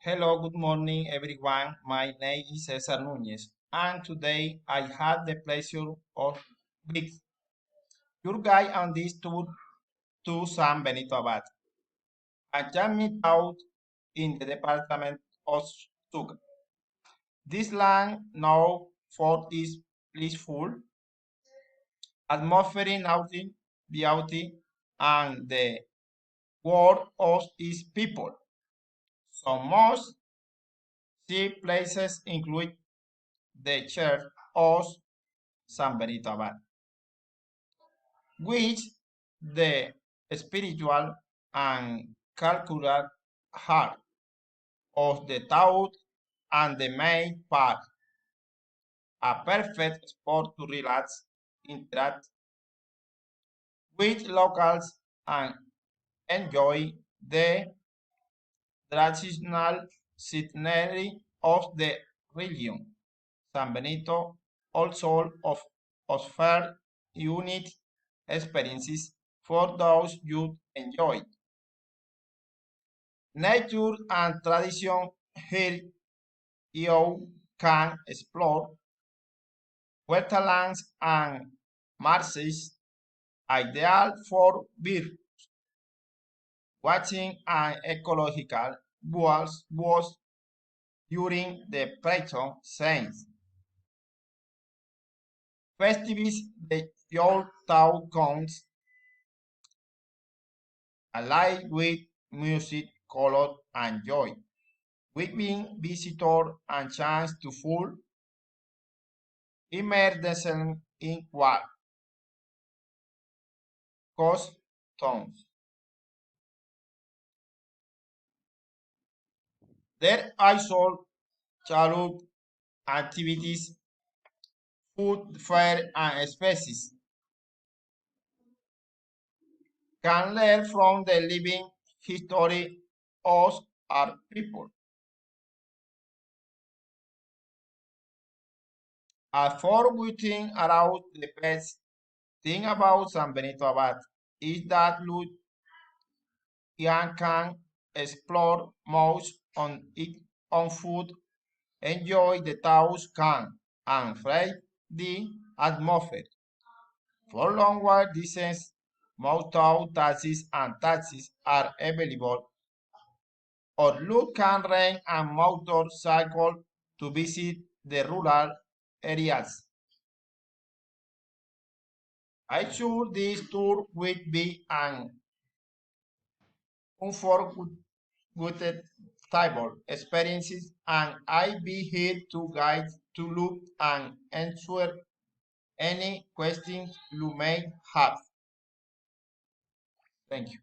Hello, good morning, everyone. My name is Cesar Núñez, and today I had the pleasure of being your guide on this tour to San Benito Abad, a jammy town in the department of Sucre. This land, known for its peaceful atmosphere, beauty, and the world of its people. Some most see places include the Church of San Benito Abad, which the spiritual and cultural heart of the town and the main park, a perfect spot to relax, interact with locals, and enjoy the traditional scenery of the region. San Benito also offers unique experiences for those who enjoy nature and tradition. Here you can explore wetlands and marshes, ideal for bird watching and ecological walks during the Python season. Festivals, the old town comes alive with music, color, and joy, giving visitors a chance to full immerse themselves in what customs. There are also childhood activities, food fair, and species can learn from the living history of our people. As for waiting around, the best thing about San Benito Abad is that you can explore most on its own food, enjoy the town's calm, and feel the atmosphere. For longer distance, most town taxis are available, or you can rent a motorcycle to visit the rural areas. I'm sure this tour will be an unforgettable experience, and I'll be here to guide to look and answer any questions you may have. Thank you.